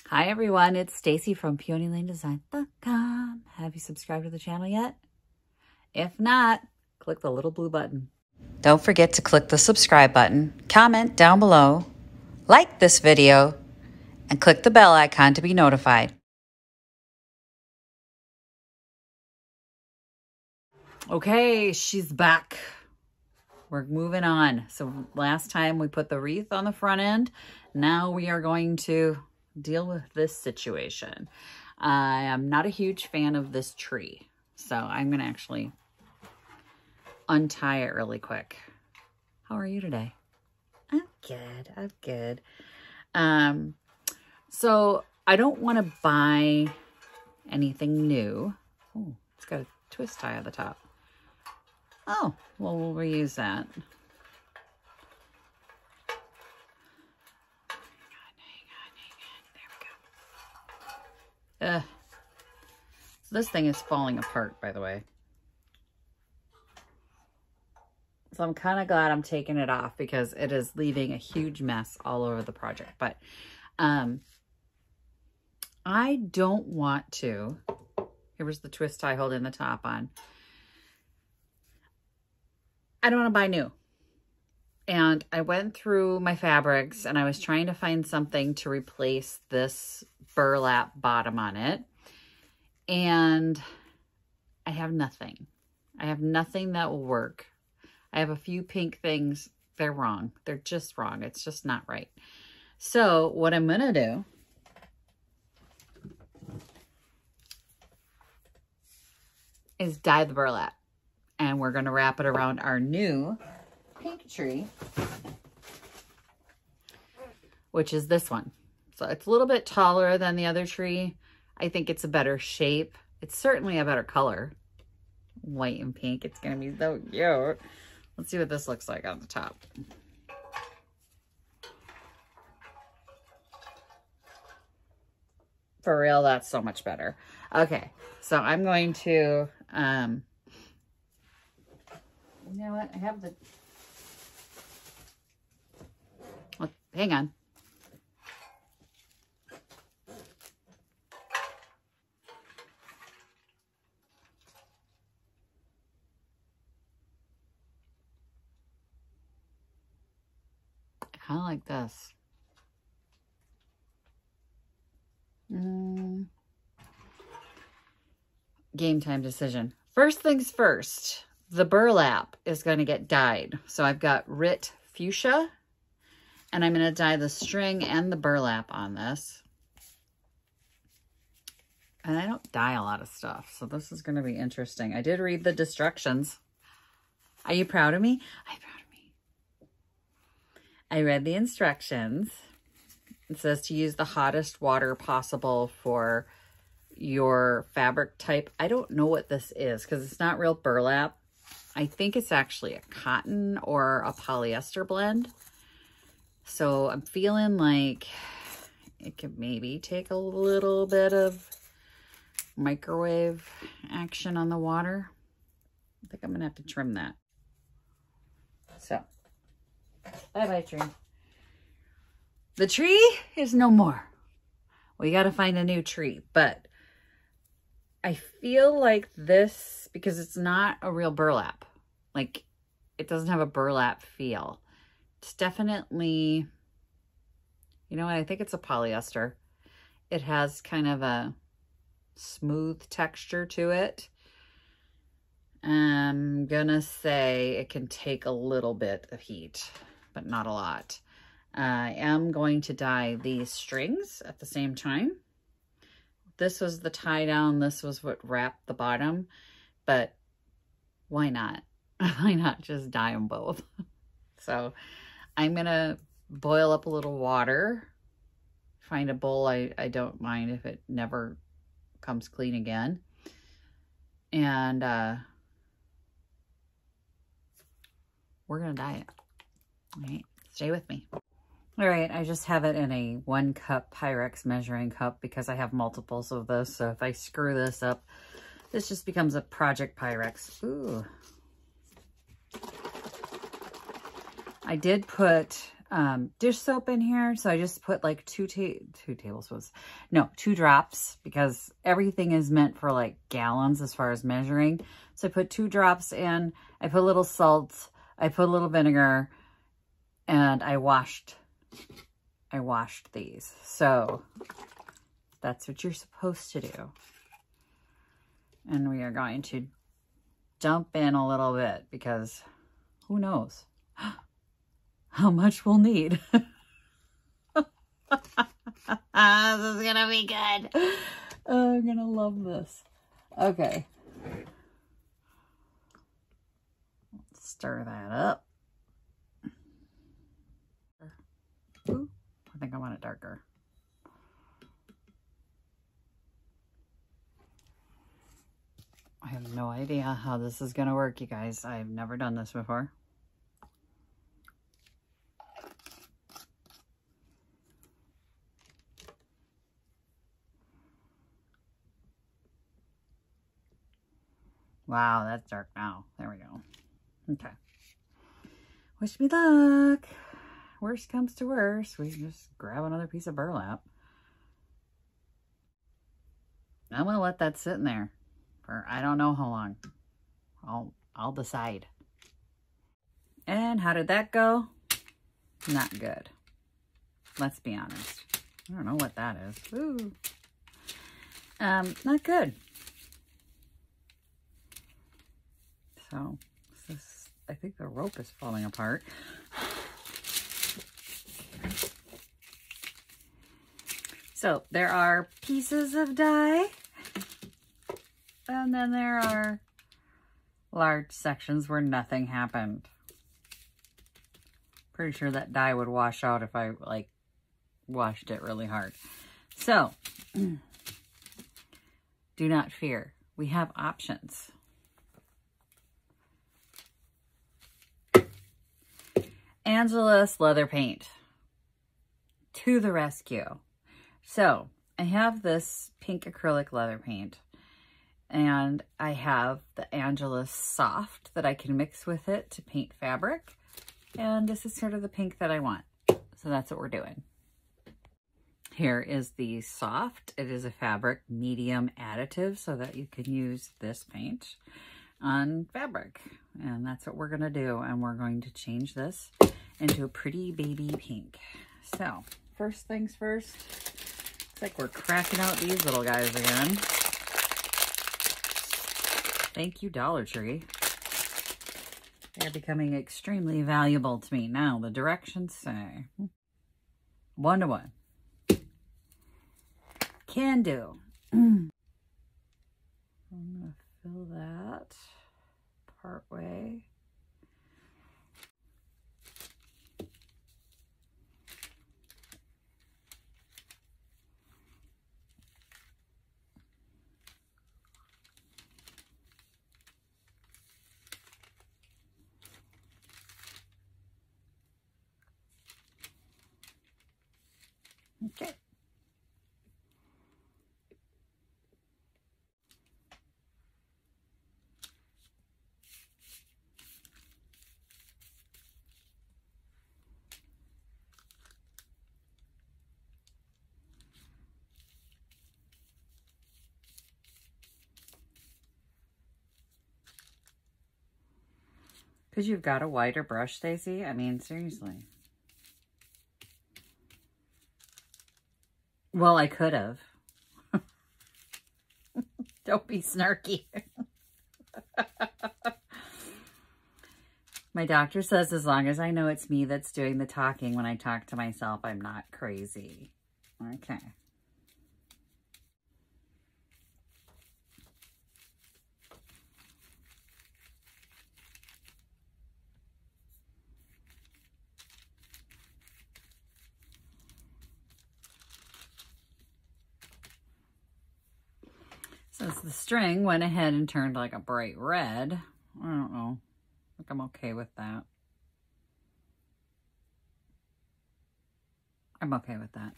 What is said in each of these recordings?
Hi everyone, it's Stacy from PeonyLaneDesign.com. Have you subscribed to the channel yet? If not, click the little blue button. Don't forget to click the subscribe button, comment down below, like this video, and click the bell icon to be notified. Okay, she's back. We're moving on. So last time we put the wreath on the front end. Now we are going to deal with this situation. I am not a huge fan of this tree, so I'm going to actually untie it really quick. How are you today? I'm good. I'm good. So I don't want to buy anything new. Oh, it's got a twist tie at the top. Oh, well, we'll reuse that. There we go. This thing is falling apart, by the way. So I'm kind of glad I'm taking it off because it is leaving a huge mess all over the project. But I don't want to. Here was the twist tie holding the top on. I don't want to buy new. And I went through my fabrics and I was trying to find something to replace this burlap bottom on it. And I have nothing. I have nothing that will work. I have a few pink things. They're wrong. They're just wrong. It's just not right. So what I'm going to do is dye the burlap. And we're going to wrap it around our new pink tree, which is this one. So it's a little bit taller than the other tree. I think it's a better shape. It's certainly a better color. White and pink. It's going to be so cute. Let's see what this looks like on the top. For real, that's so much better. Okay, so I'm going to... you know what? I have the... Well, hang on. I kind of like this. Game time decision. First things first. The burlap is going to get dyed. So I've got Rit Fuchsia, and I'm going to dye the string and the burlap on this. And I don't dye a lot of stuff, so this is going to be interesting. I did read the instructions. Are you proud of me? I'm proud of me. I read the instructions. It says to use the hottest water possible for your fabric type. I don't know what this is because it's not real burlap. I think it's actually a cotton or a polyester blend. So I'm feeling like it could maybe take a little bit of microwave action on the water. I think I'm going to have to trim that. So, bye-bye tree. The tree is no more. We got to find a new tree, but I feel like this, because it's not a real burlap, like it doesn't have a burlap feel. It's definitely, you know what, I think it's a polyester. It has kind of a smooth texture to it. I'm gonna say it can take a little bit of heat, but not a lot. I am going to dye these strings at the same time. This was the tie down. This was what wrapped the bottom, but why not? Why not just dye them both? So I'm going to boil up a little water, find a bowl. I don't mind if it never comes clean again. And we're going to dye it. All right, stay with me. All right, I just have it in a 1 cup Pyrex measuring cup because I have multiples of this. So if I screw this up, this just becomes a project Pyrex. Ooh. I did put dish soap in here. So I just put like two tablespoons. No, 2 drops, because everything is meant for like gallons as far as measuring. So I put 2 drops in. I put a little salt. I put a little vinegar, and I washed these. So that's what you're supposed to do. And we are going to dump in a little bit, because who knows how much we'll need. This is gonna be good. Oh, I'm gonna love this. Okay. Stir that up. Ooh, I think I want it darker. I have no idea how this is gonna work, you guys. I've never done this before. Wow, that's dark now. There we go. Okay. Wish me luck. Worst comes to worst, we can just grab another piece of burlap. I'm gonna let that sit in there for I don't know how long. I'll decide. And how did that go? Not good. Let's be honest. I don't know what that is. Ooh. Not good. So this, I think the rope is falling apart. So there are pieces of dye, and then there are large sections where nothing happened. Pretty sure that dye would wash out if I like washed it really hard. So do not fear. We have options. Angelus leather paint to the rescue. So I have this pink acrylic leather paint, and I have the Angelus soft that I can mix with it to paint fabric. And this is sort of the pink that I want. So that's what we're doing. Here is the soft. It is a fabric medium additive so that you can use this paint on fabric. And that's what we're going to do. And we're going to change this into a pretty baby pink. So first things first, it's like we're cracking out these little guys again. Thank you, Dollar Tree. They're becoming extremely valuable to me. Now, the directions say 1 to 1. Can do. I'm going to fill that part way. Okay. Because you've got a wider brush, Stacy. I mean, seriously. Well, I could have. Don't be snarky. My doctor says as long as I know it's me that's doing the talking when I talk to myself, I'm not crazy. Okay. Since the string went ahead and turned like a bright red, I don't know. I think I'm okay with that. I'm okay with that.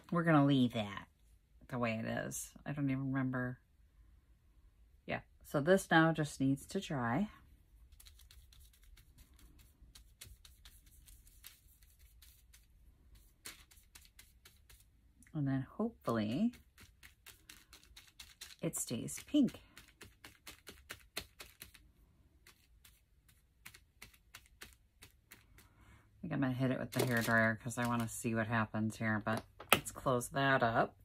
We're going to leave that the way it is. I don't even remember. Yeah, so this now just needs to dry. And then hopefully it stays pink. I think I'm gonna hit it with the hairdryer because I want to see what happens here, but let's close that up.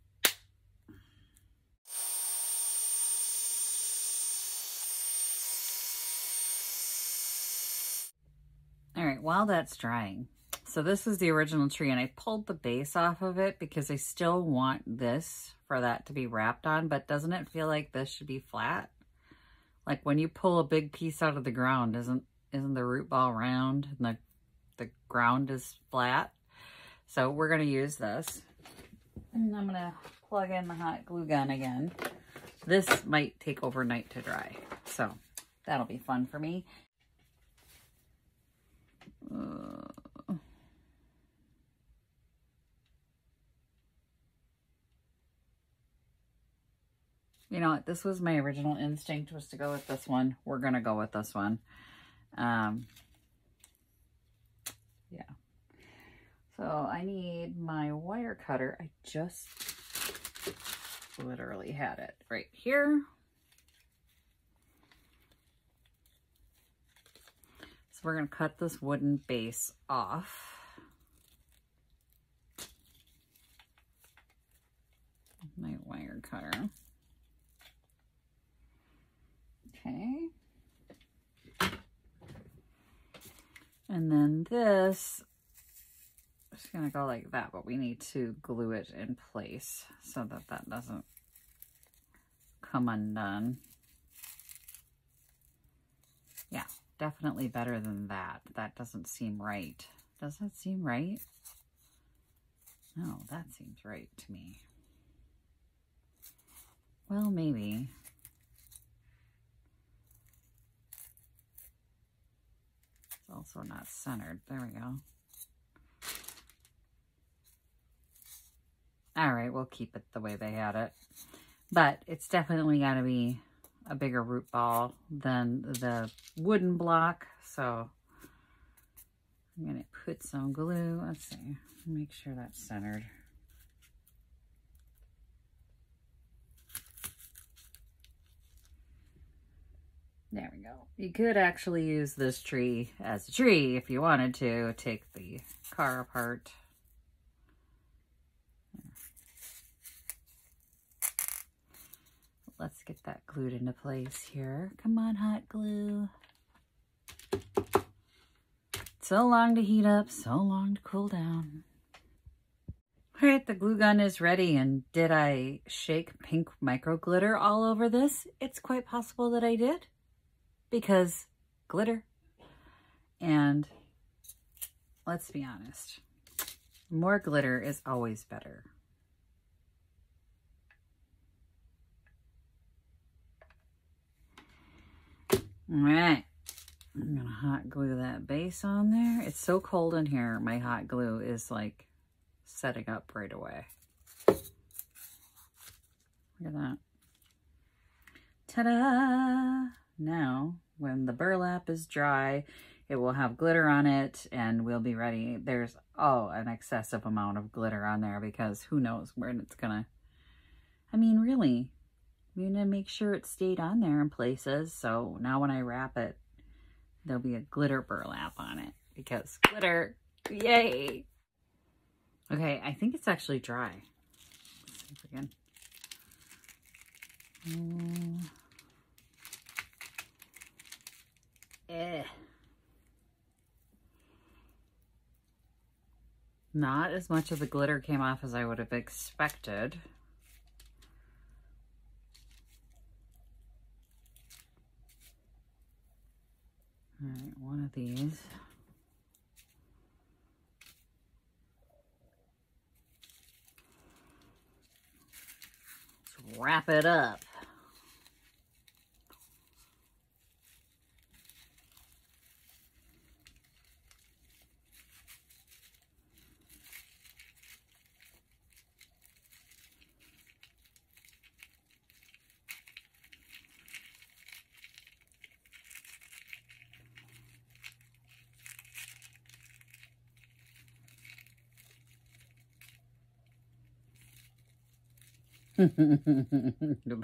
All right, while that's drying, so this is the original tree, and I pulled the base off of it because I still want this for that to be wrapped on, but doesn't it feel like this should be flat? Like when you pull a big piece out of the ground, isn't the root ball round and the ground is flat? So we're gonna use this. And I'm gonna plug in the hot glue gun again. This might take overnight to dry, so that'll be fun for me. You know what? This was my original instinct, was to go with this one. We're going to go with this one. Yeah. So I need my wire cutter. I just literally had it right here. So we're going to cut this wooden base off. My wire cutter. Okay. And then this is going to go like that, but we need to glue it in place so that that doesn't come undone. Yeah, definitely better than that. That doesn't seem right. Does that seem right? No, that seems right to me. Well, maybe. It's also not centered. There we go. All right, we'll keep it the way they had it. But it's definitely got to be a bigger root ball than the wooden block. So I'm going to put some glue. Let's see. Make sure that's centered. There we go. You could actually use this tree as a tree if you wanted to. Take the car apart. Let's get that glued into place here. Come on, hot glue. So long to heat up, so long to cool down. All right, the glue gun is ready. And did I shake pink micro glitter all over this? It's quite possible that I did, because glitter. And let's be honest, more glitter is always better. All right, I'm gonna hot glue that base on there. It's so cold in here, my hot glue is like setting up right away. Look at that. Ta-da! Now, when the burlap is dry, it will have glitter on it and we'll be ready. There's, an excessive amount of glitter on there because who knows where it's gonna, I mean, really, we need to make sure it stayed on there in places. So now when I wrap it, there'll be a glitter burlap on it because glitter, yay. Okay, I think it's actually dry. Let's see if we can. Not as much of the glitter came off as I would have expected. All right, one of these. Let's wrap it up.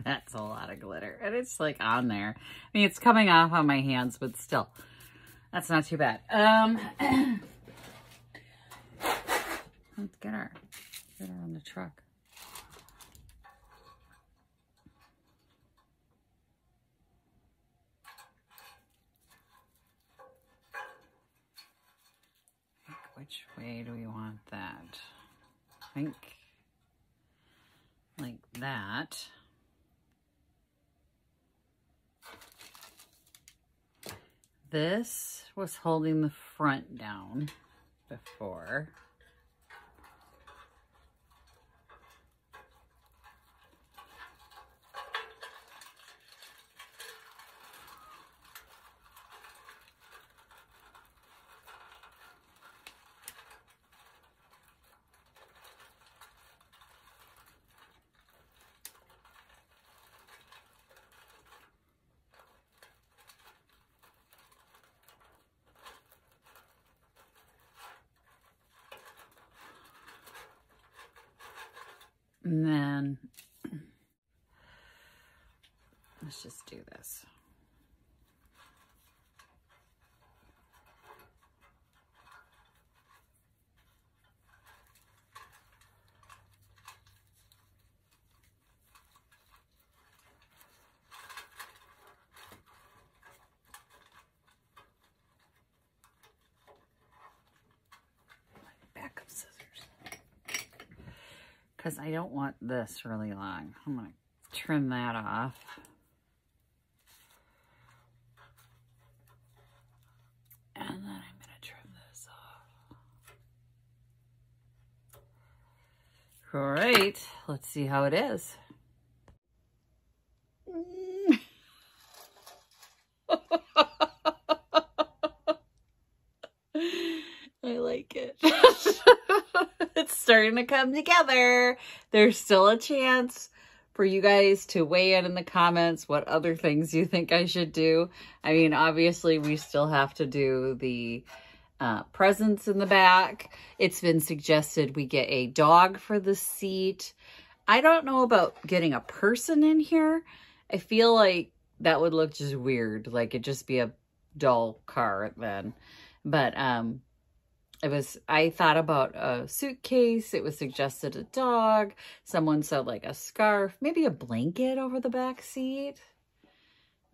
That's a lot of glitter. And it's like on there. I mean, it's coming off on my hands, but still. That's not too bad. Let's get her. Get her on the truck. Which way do we want that? I think like that. This was holding the front down before. And then let's just do this. Backup scissors. Because I don't want this really long. I'm going to trim that off. And then I'm going to trim this off. All right, let's see how it is. I like it. It's starting to come together. There's still a chance for you guys to weigh in the comments what other things you think I should do. I mean, obviously, we still have to do the presents in the back. It's been suggested we get a dog for the seat. I don't know about getting a person in here. I feel like that would look just weird. Like it'd just be a dull car then. But I thought about a suitcase. It was suggested a dog. Someone said like a scarf, maybe a blanket over the back seat.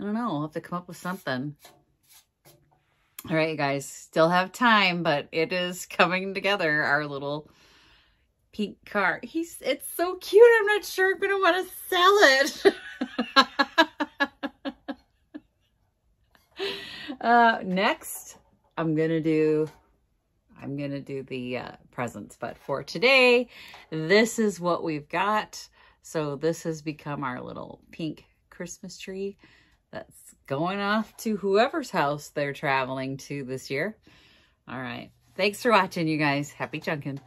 I don't know. I'll have to come up with something. All right, you guys, still have time, but it is coming together, our little pink car. It's so cute. I'm not sure I'm going to want to sell it. Next, I'm going to do the presents, but for today, this is what we've got. So this has become our little pink Christmas tree that's going off to whoever's house they're traveling to this year. All right. Thanks for watching, you guys. Happy junkin'.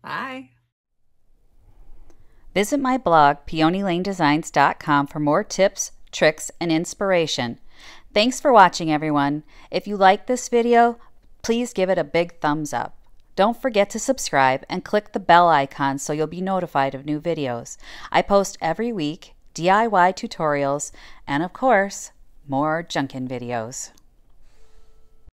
Bye. Visit my blog, peonylanedesigns.com, for more tips, tricks, and inspiration. Thanks for watching, everyone. If you like this video, please give it a big thumbs up. Don't forget to subscribe and click the bell icon so you'll be notified of new videos. I post every week DIY tutorials and, of course, more junkin' videos.